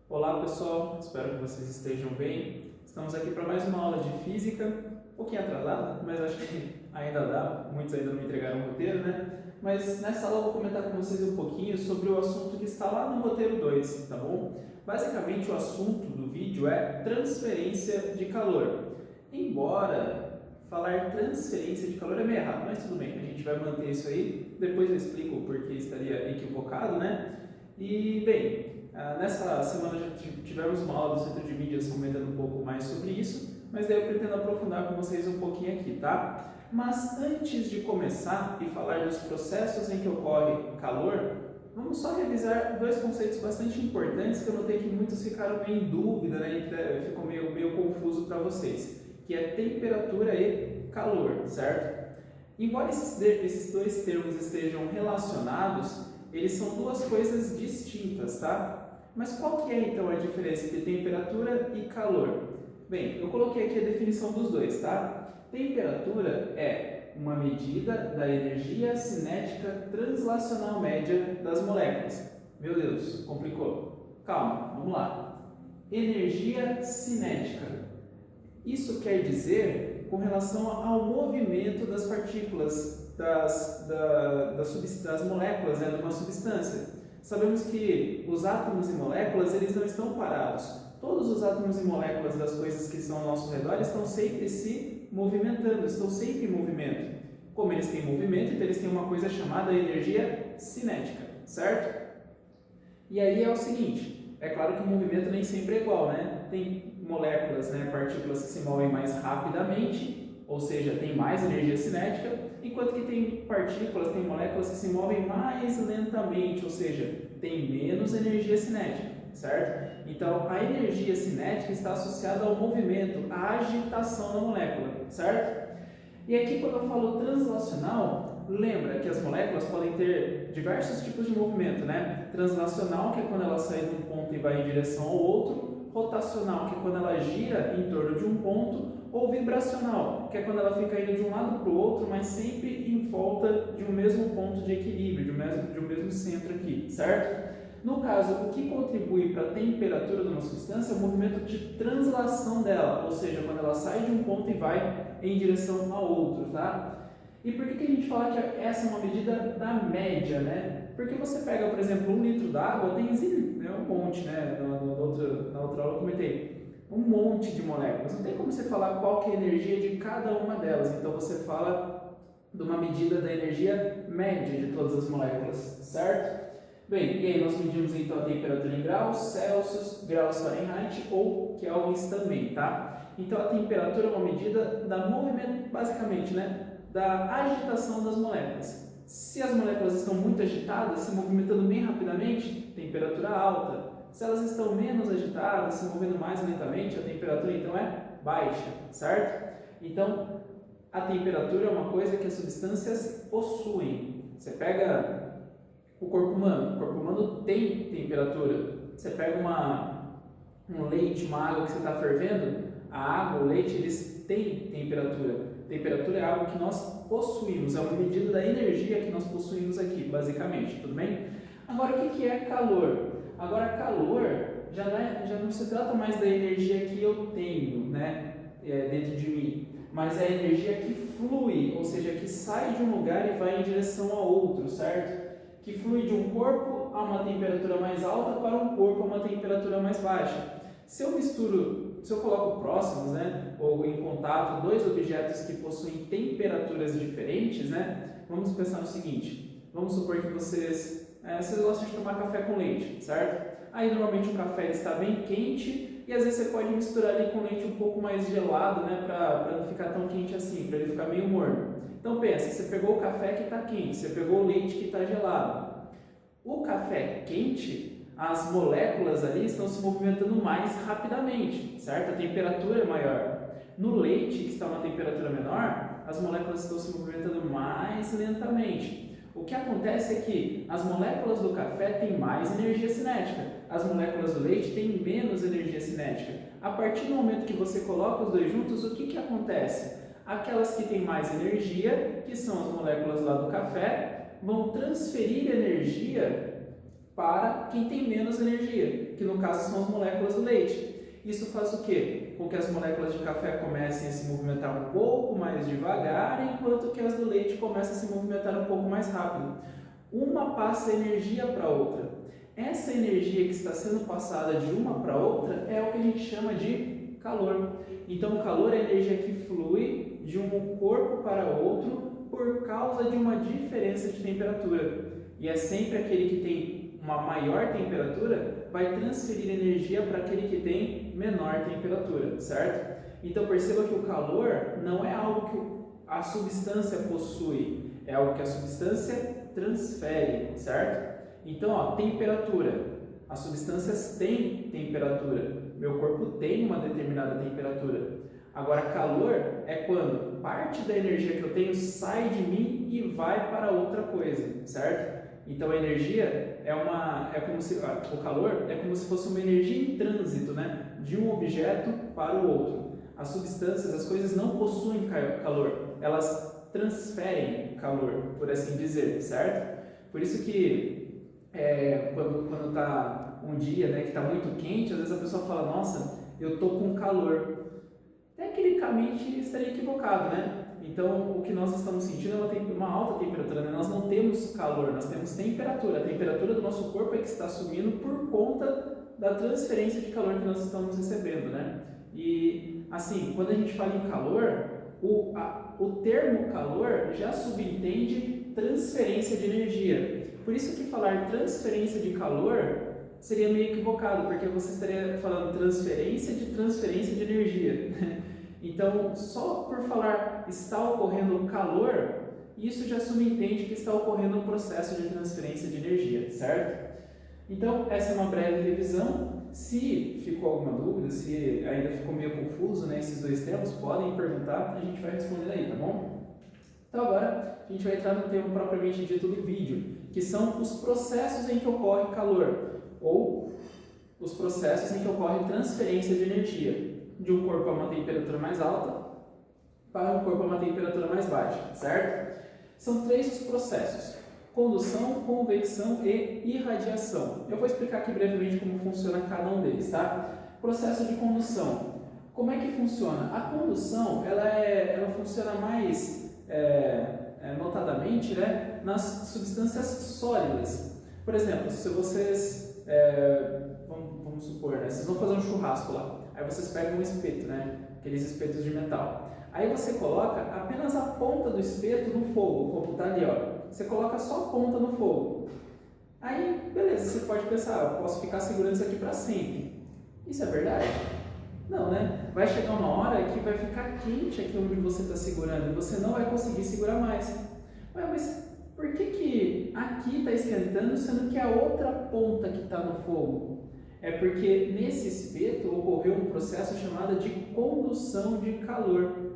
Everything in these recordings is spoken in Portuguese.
Olá pessoal, espero que vocês estejam bem. Estamos aqui para mais uma aula de física, um pouquinho atrasada, mas acho que ainda dá, muitos ainda não entregaram o roteiro, né? Mas nessa aula eu vou comentar com vocês um pouquinho sobre o assunto que está lá no roteiro 2, tá bom? Basicamente o assunto do vídeo é transferência de calor. Embora falar transferência de calor é meio errado, mas tudo bem, a gente vai manter isso aí, depois eu explico o porquê estaria equivocado, né? E, bem, nessa semana já tivemos uma aula do Centro de Mídias comentando um pouco mais sobre isso, mas daí eu pretendo aprofundar com vocês um pouquinho aqui, tá? Mas antes de começar e falar dos processos em que ocorre calor, vamos só revisar dois conceitos bastante importantes que eu notei que muitos ficaram meio em dúvida, né? E ficou meio confuso para vocês, que é temperatura e calor, certo? Embora esses dois termos estejam relacionados, eles são duas coisas distintas, tá? Mas qual que é então a diferença entre temperatura e calor? Bem, eu coloquei aqui a definição dos dois, tá? Temperatura é uma medida da energia cinética translacional média das moléculas. Meu Deus, complicou. Calma, vamos lá. Energia cinética. Isso quer dizer com relação ao movimento das partículas das moléculas, né, de uma substância. Sabemos que os átomos e moléculas eles não estão parados. Todos os átomos e moléculas das coisas que estão ao nosso redor estão sempre se movimentando, estão sempre em movimento. Como eles têm movimento, então eles têm uma coisa chamada energia cinética, certo? E aí é o seguinte, é claro que o movimento nem sempre é igual, né? Tem moléculas, né, partículas que se movem mais rapidamente, ou seja, tem mais energia cinética, enquanto que tem partículas, tem moléculas que se movem mais lentamente, ou seja, tem menos energia cinética, certo? Então, a energia cinética está associada ao movimento, à agitação da molécula, certo? E aqui, quando eu falo translacional, lembra que as moléculas podem ter diversos tipos de movimento, né? Translacional, que é quando ela sai de um ponto e vai em direção ao outro, rotacional, que é quando ela gira em torno de um ponto, ou vibracional, que é quando ela fica indo de um lado para o outro, mas sempre em volta de um mesmo ponto de equilíbrio, de um mesmo centro aqui, certo? No caso, o que contribui para a temperatura de uma substância é o movimento de translação dela, ou seja, quando ela sai de um ponto e vai em direção a outro, tá? E por que a gente fala que essa é uma medida da média, né? Porque você pega, por exemplo, 1 litro d'água, tem um monte, né? Na outra aula eu comentei, um monte de moléculas. Não tem como você falar qual que é a energia de cada uma delas. Então você fala de uma medida da energia média de todas as moléculas, certo? Bem, e aí nós medimos então a temperatura em graus Celsius, graus Fahrenheit ou kelvins também, tá? Então a temperatura é uma medida da movimento, basicamente, né? Da agitação das moléculas. Se as moléculas estão muito agitadas, se movimentando bem rapidamente, temperatura alta. Se elas estão menos agitadas, se movendo mais lentamente, a temperatura então é baixa, certo? Então, a temperatura é uma coisa que as substâncias possuem. Você pega o corpo humano tem temperatura. Você pega um leite, uma água que você está fervendo, a água, o leite, eles têm temperatura. Temperatura é algo que nós possuímos, é uma medida da energia que nós possuímos aqui, basicamente, tudo bem? Agora, o que é calor? Agora, calor já não se trata mais da energia que eu tenho, né, dentro de mim, mas é a energia que flui, ou seja, que sai de um lugar e vai em direção a outro, certo? Que flui de um corpo a uma temperatura mais alta para um corpo a uma temperatura mais baixa. Se eu coloco próximos, né, ou em contato, dois objetos que possuem temperaturas diferentes, né, vamos pensar no seguinte, vamos supor que vocês gostam de tomar café com leite, certo? Aí normalmente o café está bem quente e às vezes você pode misturar ele com leite um pouco mais gelado, né, para não ficar tão quente assim, para ele ficar meio morno. Então pensa, você pegou o café que está quente, você pegou o leite que está gelado. O café quente, as moléculas ali estão se movimentando mais rapidamente, certo? A temperatura é maior. No leite, que está a uma temperatura menor, as moléculas estão se movimentando mais lentamente. O que acontece é que as moléculas do café têm mais energia cinética, as moléculas do leite têm menos energia cinética. A partir do momento que você coloca os dois juntos, o que acontece? Aquelas que têm mais energia, que são as moléculas lá do café, vão transferir energia para quem tem menos energia. que no caso são as moléculas do leite. Isso faz o quê? Com que as moléculas de café comecem a se movimentar um pouco mais devagar, enquanto que as do leite começam a se movimentar um pouco mais rápido. Uma passa energia para a outra. Essa energia que está sendo passada de uma para outra é o que a gente chama de calor. Então, o calor é a energia que flui de um corpo para outro por causa de uma diferença de temperatura. E é sempre aquele que tem uma maior temperatura vai transferir energia para aquele que tem menor temperatura, certo? Então, perceba que o calor não é algo que a substância possui, é algo que a substância transfere, certo? Então, ó, temperatura. As substâncias têm temperatura. Meu corpo tem uma determinada temperatura. Agora, calor é quando parte da energia que eu tenho sai de mim e vai para outra coisa, certo? Então, a energia o calor é como se fosse uma energia em trânsito, né? De um objeto para o outro. As substâncias, as coisas não possuem calor, elas transferem calor, por assim dizer, certo? Por isso que quando está um dia, né, que está muito quente, às vezes a pessoa fala, nossa, eu estou com calor. Tecnicamente estaria equivocado, né? Então, o que nós estamos sentindo é uma alta temperatura, né? Nós não temos calor, nós temos temperatura. A temperatura do nosso corpo é que está subindo por conta da transferência de calor que nós estamos recebendo, né? E, assim, quando a gente fala em calor, o termo calor já subentende transferência de energia. Por isso que falar transferência de calor seria meio equivocado, porque você estaria falando transferência de energia. Então, só por falar está ocorrendo calor, isso já subentende que está ocorrendo um processo de transferência de energia, certo? Então, essa é uma breve revisão. Se ficou alguma dúvida, se ainda ficou meio confuso, né, esses dois termos, podem perguntar, a gente vai responder aí, tá bom? Então, agora a gente vai entrar no termo propriamente dito do vídeo, que são os processos em que ocorre calor, ou os processos em que ocorre transferência de energia de um corpo a uma temperatura mais alta para um corpo a uma temperatura mais baixa, certo? São três os processos: condução, convecção e irradiação. Eu vou explicar aqui brevemente como funciona cada um deles, tá? Processo de condução. Como é que funciona? A condução, ela funciona mais notadamente, né, nas substâncias sólidas. Por exemplo, se vocês, vamos supor, né, vocês vão fazer um churrasco lá, aí vocês pegam um espeto, né, aqueles espetos de metal. Aí você coloca apenas a ponta do espeto no fogo, como está ali, ó. Você coloca só a ponta no fogo. Aí, beleza, você pode pensar, eu posso ficar segurando isso aqui para sempre. Isso é verdade? Não, né? Vai chegar uma hora que vai ficar quente aqui onde você está segurando e você não vai conseguir segurar mais. Ué, mas por que aqui está esquentando, sendo que a outra ponta que está no fogo? É porque nesse espeto ocorreu um processo chamado de condução de calor.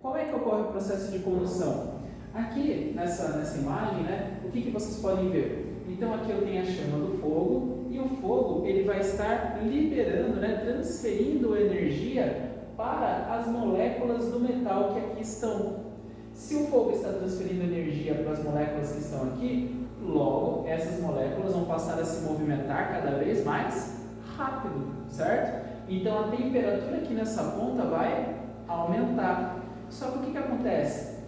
Qual é que ocorre o processo de condução? Aqui nessa imagem, né, o que vocês podem ver? Então aqui eu tenho a chama do fogo e o fogo ele vai estar liberando, né, transferindo energia para as moléculas do metal que aqui estão. Se o fogo está transferindo energia para as moléculas que estão aqui, logo essas moléculas vão passar a se movimentar cada vez mais rápido, certo? Então a temperatura aqui nessa ponta vai aumentar. Só que o que acontece?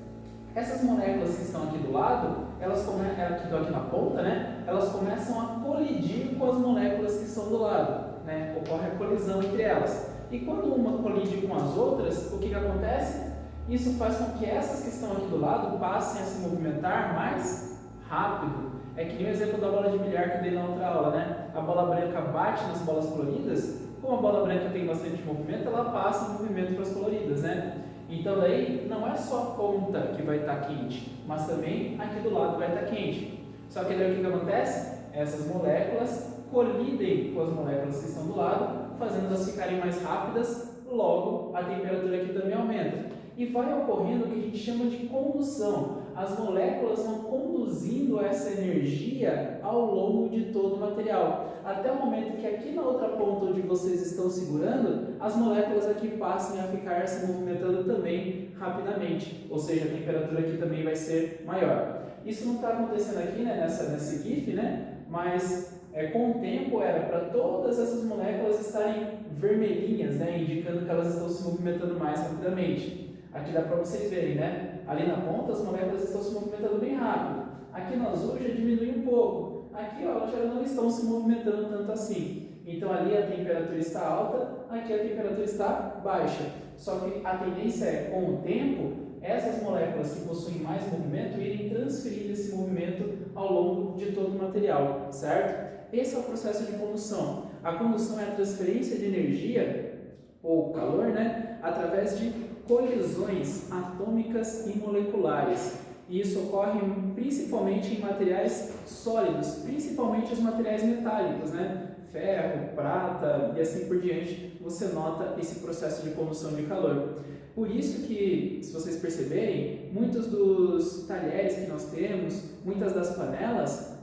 Essas moléculas que estão aqui do lado, que estão aqui na ponta, né? Elas começam a colidir com as moléculas que estão do lado, né? Ocorre a colisão entre elas. E quando uma colide com as outras, o que acontece? Isso faz com que essas que estão aqui do lado passem a se movimentar mais rápido. É que nem o exemplo da bola de bilhar que eu dei na outra aula, né? A bola branca bate nas bolas coloridas, como a bola branca tem bastante movimento, ela passa em movimento para as coloridas, né? Então daí não é só a ponta que vai estar quente, mas também aqui do lado vai estar quente. Só que daí o que acontece? Essas moléculas colidem com as moléculas que estão do lado, fazendo elas ficarem mais rápidas, logo a temperatura aqui também aumenta. E vai ocorrendo o que a gente chama de condução. As moléculas vão conduzindo essa energia ao longo de todo o material, até o momento que aqui na outra ponta onde vocês estão segurando, as moléculas aqui passem a ficar se movimentando também rapidamente, ou seja, a temperatura aqui também vai ser maior. Isso não está acontecendo aqui, né, nesse GIF, né, mas com o tempo era para todas essas moléculas estarem vermelhinhas, né, indicando que elas estão se movimentando mais rapidamente. Aqui dá para vocês verem, né? Ali na ponta as moléculas estão se movimentando bem rápido. Aqui no azul já diminui um pouco. Aqui, ó, elas já não estão se movimentando tanto assim. Então ali a temperatura está alta, aqui a temperatura está baixa. Só que a tendência é, com o tempo, essas moléculas que possuem mais movimento irem transferindo esse movimento ao longo de todo o material, certo? Esse é o processo de condução. A condução é a transferência de energia, ou calor, né, através de colisões atômicas e moleculares. E isso ocorre principalmente em materiais sólidos, principalmente os materiais metálicos, né? Ferro, prata e assim por diante, você nota esse processo de condução de calor. Por isso que, se vocês perceberem, muitos dos talheres que nós temos, muitas das panelas,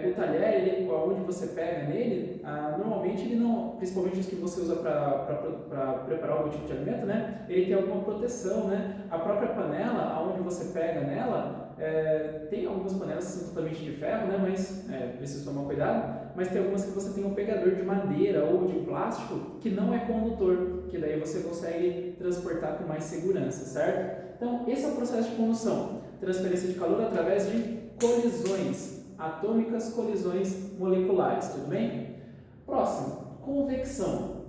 o talher, onde você pega nele, normalmente ele não, principalmente os que você usa para preparar algum tipo de alimento, né, ele tem alguma proteção, né? A própria panela, onde você pega nela, tem algumas panelas que são totalmente de ferro, né, mas precisa tomar cuidado, mas tem algumas que você tem um pegador de madeira ou de plástico que não é condutor, que daí você consegue transportar com mais segurança, certo? Então, esse é o processo de condução, transferência de calor através de colisões atômicas, colisões moleculares, tudo bem? Próximo, convecção.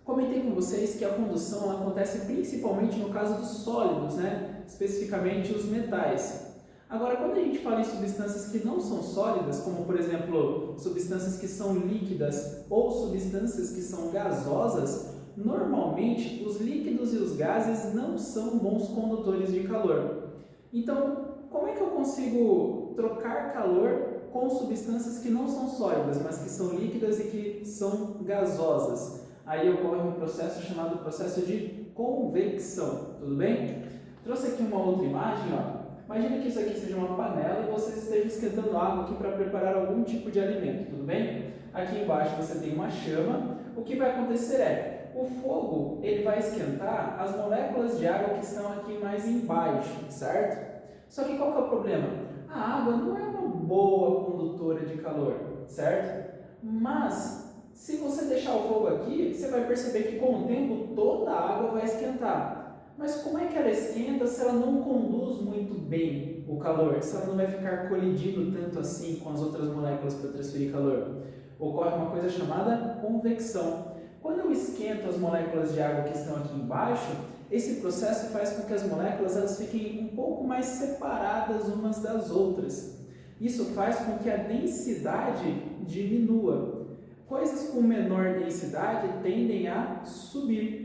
Comentei com vocês que a condução acontece principalmente no caso dos sólidos, né? Especificamente os metais. Agora, quando a gente fala em substâncias que não são sólidas, como por exemplo, substâncias que são líquidas ou substâncias que são gasosas, normalmente os líquidos e os gases não são bons condutores de calor. Então, como é que eu consigo trocar calor com substâncias que não são sólidas, mas que são líquidas e que são gasosas? Aí ocorre um processo chamado processo de convecção, tudo bem? Trouxe aqui uma outra imagem, ó. Imagina que isso aqui seja uma panela e vocês estejam esquentando água aqui para preparar algum tipo de alimento, tudo bem? Aqui embaixo você tem uma chama. O que vai acontecer é, o fogo ele vai esquentar as moléculas de água que estão aqui mais embaixo, certo? Só que qual que é o problema? A água não é uma boa condutora de calor, certo? Mas, se você deixar o fogo aqui, você vai perceber que com o tempo toda a água vai esquentar. Mas como é que ela esquenta se ela não conduz muito bem o calor? Se ela não vai ficar colidindo tanto assim com as outras moléculas para transferir calor? Ocorre uma coisa chamada convecção. Quando eu esquento as moléculas de água que estão aqui embaixo, esse processo faz com que as moléculas elas fiquem um pouco mais separadas umas das outras. Isso faz com que a densidade diminua. Coisas com menor densidade tendem a subir.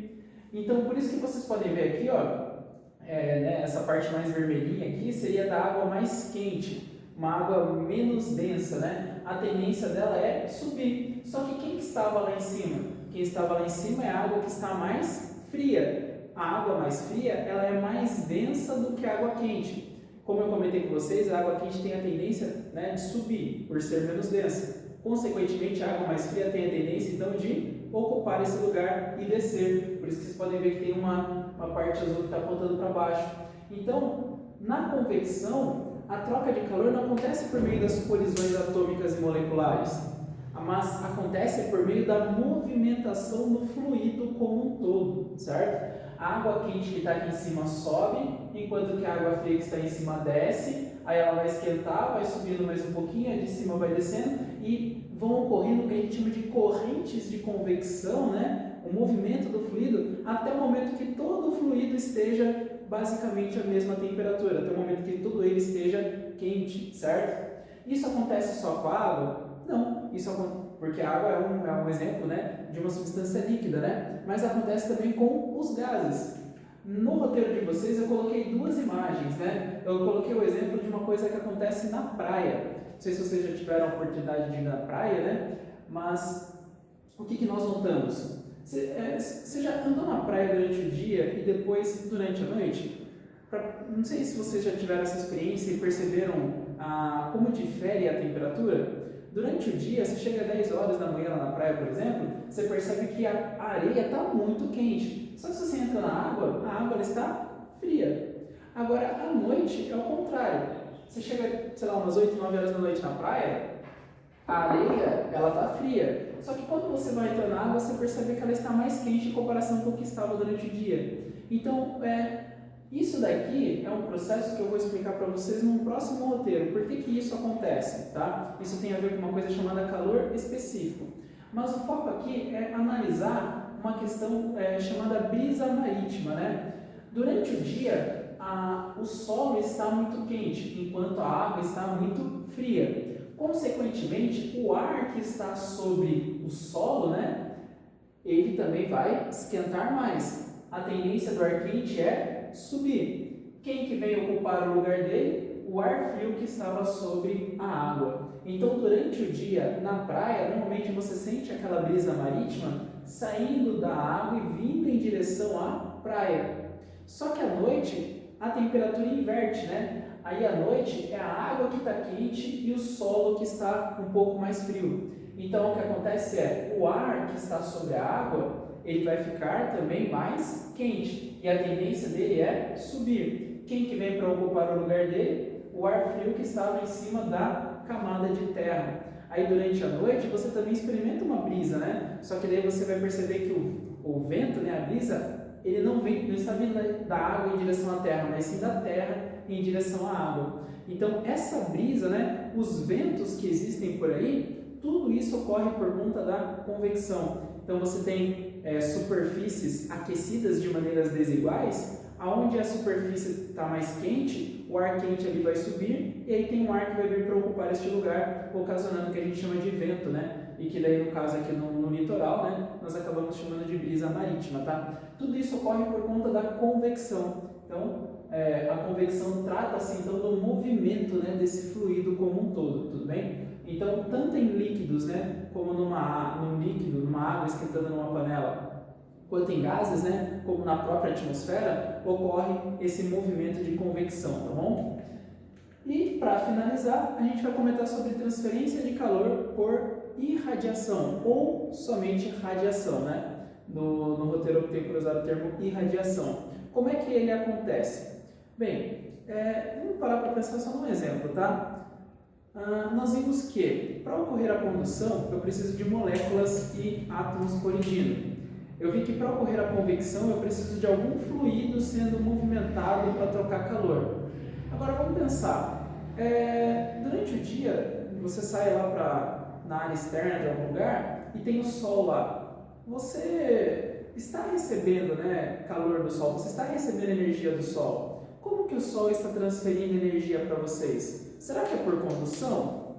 Então, por isso que vocês podem ver aqui, ó, essa parte mais vermelhinha aqui seria da água mais quente, uma água menos densa, né? A tendência dela é subir. Só que quem estava lá em cima? Quem estava lá em cima é a água que está mais fria. A água mais fria, ela é mais densa do que a água quente. Como eu comentei com vocês, a água quente tem a tendência, né, de subir, por ser menos densa. Consequentemente, a água mais fria tem a tendência, então, de ocupar esse lugar e descer. Por isso que vocês podem ver que tem uma parte azul que está apontando para baixo. Então, na convecção, a troca de calor não acontece por meio das colisões atômicas e moleculares, mas acontece por meio da movimentação do fluido como um todo, certo? A água quente que está aqui em cima sobe, enquanto que a água fria que está em cima desce, aí ela vai esquentar, vai subindo mais um pouquinho, a de cima vai descendo e vão ocorrendo o que a gente chama de correntes de convecção, né? O movimento do fluido até o momento que todo o fluido esteja basicamente a mesma temperatura, até o momento que todo ele esteja quente, certo? Isso acontece só com a água? Não, isso acontece porque a água é um exemplo, né, de uma substância líquida, né? Mas acontece também com os gases. No roteiro de vocês eu coloquei duas imagens, né? Eu coloquei o exemplo de uma coisa que acontece na praia. Não sei se vocês já tiveram a oportunidade de ir na praia, né? Mas o que nós notamos? Você já andou na praia durante o dia e depois durante a noite? Não sei se vocês já tiveram essa experiência e perceberam como difere a temperatura. Durante o dia, você chega às 10 horas da manhã lá na praia, por exemplo, você percebe que a areia está muito quente. Só que se você entra na água, a água está fria. Agora, à noite, é o contrário. Você chega, sei lá, umas 8, 9 horas da noite na praia, A areia, ela está fria. Só que quando você vai entrar na água, você percebe que ela está mais quente em comparação com o que estava durante o dia. Então, isso daqui é um processo que eu vou explicar para vocês num próximo roteiro. Por que isso acontece, tá? Isso tem a ver com uma coisa chamada calor específico. Mas o foco aqui é analisar uma questão chamada brisa marítima, né? Durante o dia, o solo está muito quente, enquanto a água está muito fria. Consequentemente, o ar que está sobre o solo, né, ele também vai esquentar mais. A tendência do ar quente é subir. Quem que vem ocupar o lugar dele? O ar frio que estava sobre a água. Então, durante o dia, na praia, normalmente você sente aquela brisa marítima saindo da água e vindo em direção à praia. Só que à noite, a temperatura inverte, né? Aí à noite é a água que está quente e o solo que está um pouco mais frio. Então o que acontece é, o ar que está sobre a água, ele vai ficar também mais quente. E a tendência dele é subir. Quem que vem para ocupar o lugar dele? O ar frio que estava em cima da camada de terra. Aí durante a noite você também experimenta uma brisa, né? Só que daí você vai perceber que o vento, né, a brisa, ele não está vindo da água em direção à terra, mas sim da terra em direção à água. Então, essa brisa, né, os ventos que existem por aí, tudo isso ocorre por conta da convecção. Então, você tem superfícies aquecidas de maneiras desiguais, aonde a superfície está mais quente, o ar quente ali vai subir, e aí tem um ar que vai vir para ocupar este lugar, ocasionando o que a gente chama de vento, né? E que daí, no caso aqui no litoral, né, nós acabamos chamando de brisa marítima, tá? Tudo isso ocorre por conta da convecção. Então, a convecção trata-se então do movimento, né, desse fluido como um todo, tudo bem? Então, tanto em líquidos, né, como num líquido, numa água esquentando numa panela, quanto em gases, né, como na própria atmosfera, ocorre esse movimento de convecção, tá bom? E para finalizar, a gente vai comentar sobre transferência de calor por irradiação ou somente radiação, né? No roteiro eu optei por usar o termo irradiação. Como é que ele acontece? Bem, vamos parar para pensar só num exemplo, tá? Nós vimos que para ocorrer a condução eu preciso de moléculas e átomos colidindo. Eu vi que para ocorrer a convecção eu preciso de algum fluido sendo movimentado para trocar calor. Agora vamos pensar, durante o dia você sai lá na área externa de algum lugar e tem o sol lá. Você está recebendo, né, calor do sol, você está recebendo energia do sol. Como que o sol está transferindo energia para vocês? Será que é por condução?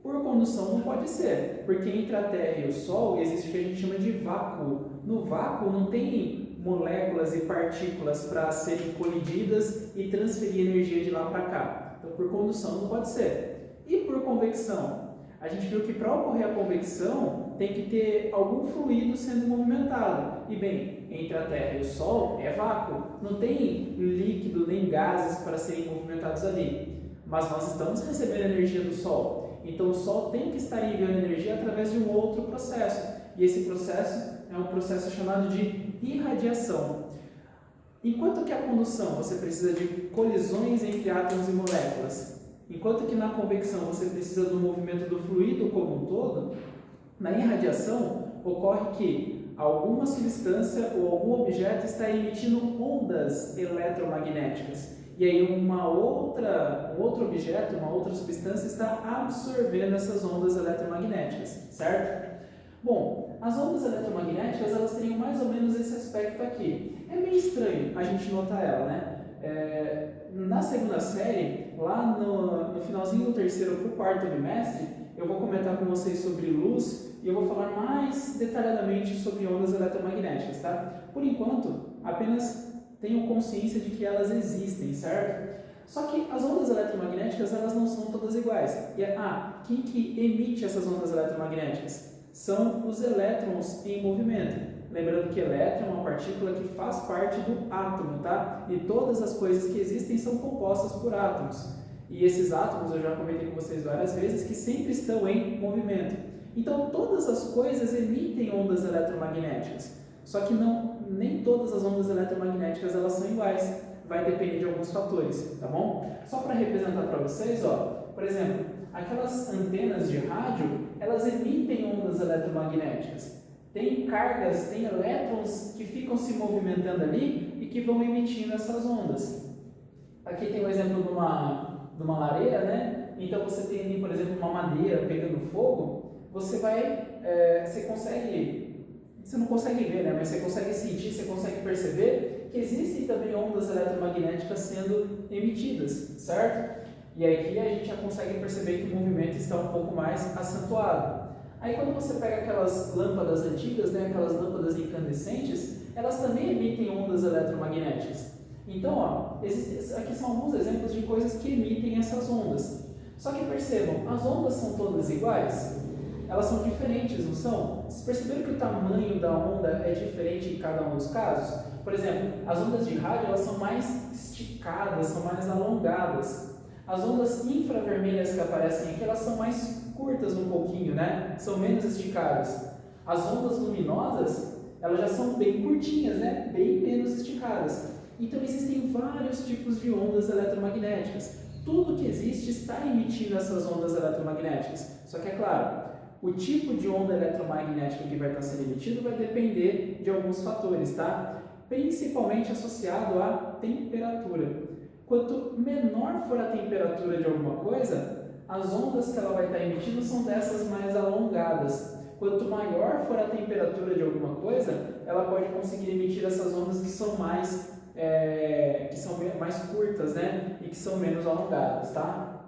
Por condução não pode ser, porque entre a Terra e o Sol existe o que a gente chama de vácuo. No vácuo não tem moléculas e partículas para serem colididas e transferir energia de lá para cá. Então, por condução não pode ser. E por convecção? A gente viu que para ocorrer a convecção tem que ter algum fluido sendo movimentado. E bem, entre a Terra e o Sol é vácuo, não tem líquido nem gases para serem movimentados ali. Mas nós estamos recebendo energia do Sol. Então o Sol tem que estar enviando energia através de um outro processo. E esse processo é um processo chamado de irradiação. Enquanto que a condução você precisa de colisões entre átomos e moléculas, enquanto que na convecção você precisa do movimento do fluido como um todo, na irradiação ocorre que alguma substância ou algum objeto está emitindo ondas eletromagnéticas. E aí um outro objeto, uma outra substância está absorvendo essas ondas eletromagnéticas, certo? Bom, as ondas eletromagnéticas elas teriam mais ou menos esse aspecto aqui. É meio estranho a gente notar ela, né? Na segunda série, lá no finalzinho do terceiro para o quarto bimestre, eu vou comentar com vocês sobre luz e eu vou falar mais detalhadamente sobre ondas eletromagnéticas, tá? Por enquanto, apenas tenham consciência de que elas existem, certo? Só que as ondas eletromagnéticas elas não são todas iguais. E quem que emite essas ondas eletromagnéticas? São os elétrons em movimento. Lembrando que elétron é uma partícula que faz parte do átomo, tá? E todas as coisas que existem são compostas por átomos. E esses átomos, eu já comentei com vocês várias vezes, que sempre estão em movimento. Então, todas as coisas emitem ondas eletromagnéticas. Só que nem todas as ondas eletromagnéticas elas são iguais. Vai depender de alguns fatores, tá bom? Só para representar para vocês, ó, por exemplo, aquelas antenas de rádio, elas emitem ondas eletromagnéticas. Tem cargas, tem elétrons que ficam se movimentando ali e que vão emitindo essas ondas. Aqui tem um exemplo de uma lareira, né? Então você tem ali, por exemplo, uma madeira pegando fogo, você não consegue ver, né? Mas você consegue sentir, você consegue perceber que existem também ondas eletromagnéticas sendo emitidas, certo? E aqui a gente já consegue perceber que o movimento está um pouco mais acentuado. Aí quando você pega aquelas lâmpadas antigas, né, aquelas lâmpadas incandescentes, elas também emitem ondas eletromagnéticas. Então, aqui são alguns exemplos de coisas que emitem essas ondas. Só que percebam, as ondas são todas iguais? Elas são diferentes, não são? Vocês perceberam que o tamanho da onda é diferente em cada um dos casos? Por exemplo, as ondas de rádio elas são mais esticadas, são mais alongadas. As ondas infravermelhas que aparecem aqui, elas são mais curtas um pouquinho, né? São menos esticadas. As ondas luminosas, elas já são bem curtinhas, né? Bem menos esticadas. Então existem vários tipos de ondas eletromagnéticas. Tudo que existe está emitindo essas ondas eletromagnéticas. Só que é claro, o tipo de onda eletromagnética que vai estar sendo emitido vai depender de alguns fatores, tá? Principalmente associado à temperatura. Quanto menor for a temperatura de alguma coisa, as ondas que ela vai estar emitindo são dessas mais alongadas. Quanto maior for a temperatura de alguma coisa, ela pode conseguir emitir essas ondas que são mais curtas, né? E que são menos alongadas, tá?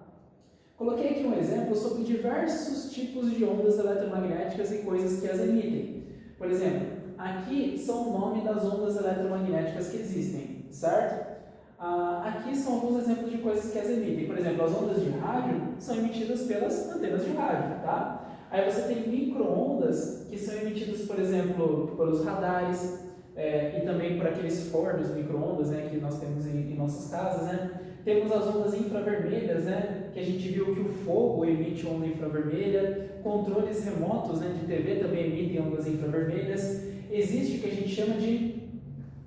Coloquei aqui um exemplo sobre diversos tipos de ondas eletromagnéticas e coisas que as emitem. Por exemplo, aqui são o nome das ondas eletromagnéticas que existem, certo? Aqui são alguns exemplos de coisas que as emitem. Por exemplo, as ondas de rádio são emitidas pelas antenas de rádio, tá? Aí você tem micro-ondas que são emitidas, por exemplo, pelos radares e também por aqueles fornos micro-ondas, né, que nós temos em nossas casas, né? Temos as ondas infravermelhas, né, que a gente viu que o fogo emite onda infravermelha, controles remotos, né, de TV também emitem ondas infravermelhas. Existe o que a gente chama de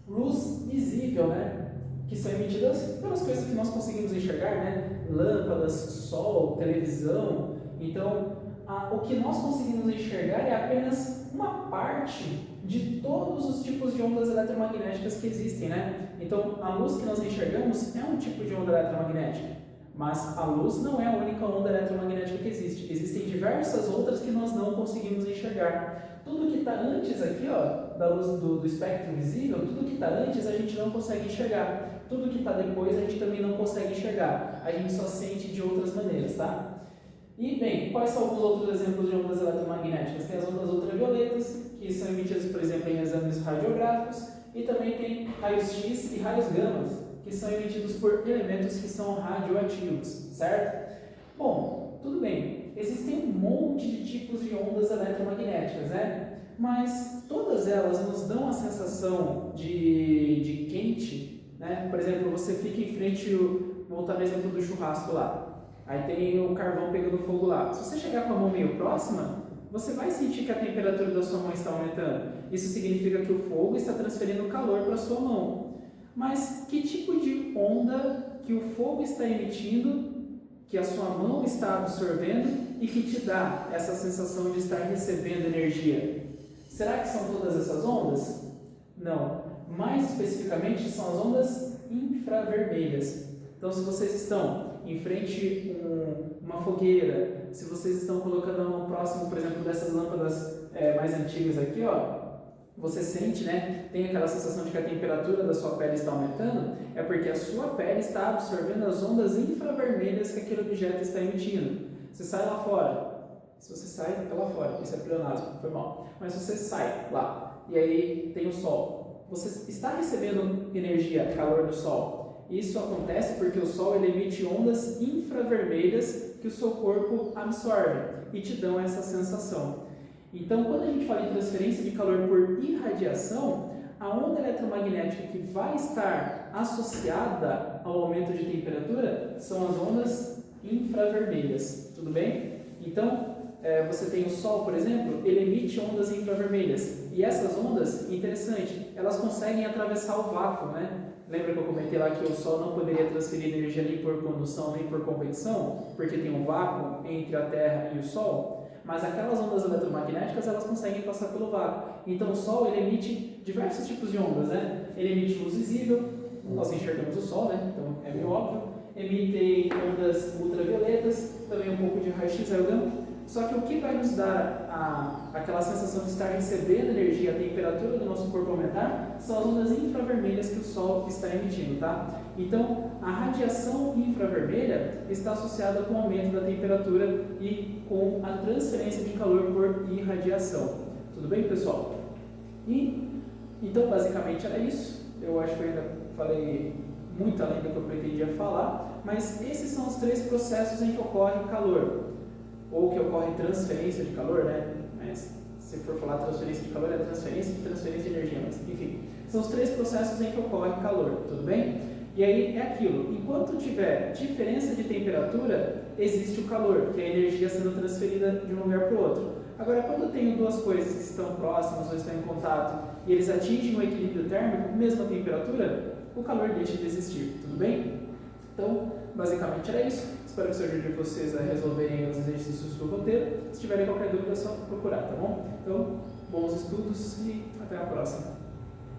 luz visível, né, que são emitidas pelas coisas que nós conseguimos enxergar, né, lâmpadas, sol, televisão. Então, o que nós conseguimos enxergar é apenas uma parte de todos os tipos de ondas eletromagnéticas que existem, né? Então, a luz que nós enxergamos é um tipo de onda eletromagnética, mas a luz não é a única onda eletromagnética que existe. Existem diversas outras que nós não conseguimos enxergar. Tudo que está antes aqui, ó, da luz do espectro visível, tudo que está antes a gente não consegue enxergar. Tudo que está depois a gente também não consegue enxergar. A gente só sente de outras maneiras, tá? E, bem, quais são alguns outros exemplos de ondas eletromagnéticas? Tem as ondas ultravioletas, que são emitidas, por exemplo, em exames radiográficos, e também tem raios-x e raios gamas, que são emitidos por elementos que são radioativos, certo? Bom, tudo bem, existem um monte de tipos de ondas eletromagnéticas, né? Mas todas elas nos dão a sensação de quente, né? Por exemplo, você fica em frente, vou voltar no exemplo do churrasco lá. Aí tem o carvão pegando fogo lá. Se você chegar com a mão meio próxima, você vai sentir que a temperatura da sua mão está aumentando. Isso significa que o fogo está transferindo calor para a sua mão. Mas que tipo de onda que o fogo está emitindo, que a sua mão está absorvendo e que te dá essa sensação de estar recebendo energia? Será que são todas essas ondas? Não. Mais especificamente, são as ondas infravermelhas. Então, se vocês estão em frente a uma fogueira, se vocês estão colocando a mão próximo, por exemplo, dessas lâmpadas mais antigas aqui, ó, você sente, né, tem aquela sensação de que a temperatura da sua pele está aumentando, é porque a sua pele está absorvendo as ondas infravermelhas que aquele objeto está emitindo. Você sai lá fora, se você sai, tá lá fora, isso é pleonasmo, foi mal, mas você sai lá, e aí tem o sol, você está recebendo energia, calor do sol. Isso acontece porque o Sol ele emite ondas infravermelhas que o seu corpo absorve e te dão essa sensação. Então, quando a gente fala em transferência de calor por irradiação, a onda eletromagnética que vai estar associada ao aumento de temperatura são as ondas infravermelhas, tudo bem? Então, você tem o Sol, por exemplo, ele emite ondas infravermelhas. E essas ondas, interessante, elas conseguem atravessar o vácuo, né? Lembra que eu comentei lá que o Sol não poderia transferir energia nem por condução nem por convecção, porque tem um vácuo entre a Terra e o Sol? Mas aquelas ondas eletromagnéticas, elas conseguem passar pelo vácuo. Então o Sol, ele emite diversos tipos de ondas, né? Ele emite luz visível, nós enxergamos o Sol, né? Então é meio óbvio. Emite ondas ultravioletas, também um pouco de raio-x, raio-gama. Só que o que vai nos dar aquela sensação de estar recebendo energia, a temperatura do nosso corpo aumentar, são as ondas infravermelhas que o Sol está emitindo, tá? Então, a radiação infravermelha está associada com o aumento da temperatura e com a transferência de calor por irradiação. Tudo bem, pessoal? Então, basicamente era isso. Eu acho que eu ainda falei muito além do que eu pretendia falar, mas esses são os 3 processos em que ocorre calor, ou que ocorre transferência de calor, né? Mas, se for falar transferência de calor, é transferência de energia, mas enfim, são os 3 processos em que ocorre calor, tudo bem? E aí é aquilo, enquanto tiver diferença de temperatura, existe o calor, que é a energia sendo transferida de um lugar para o outro. Agora, quando eu tenho 2 coisas que estão próximas ou estão em contato e eles atingem um equilíbrio térmico, mesma temperatura, o calor deixa de existir, tudo bem? Então, basicamente era isso. Espero que isso ajude vocês a resolverem os exercícios do roteiro. Se tiverem qualquer dúvida, é só procurar, tá bom? Então, bons estudos e até a próxima.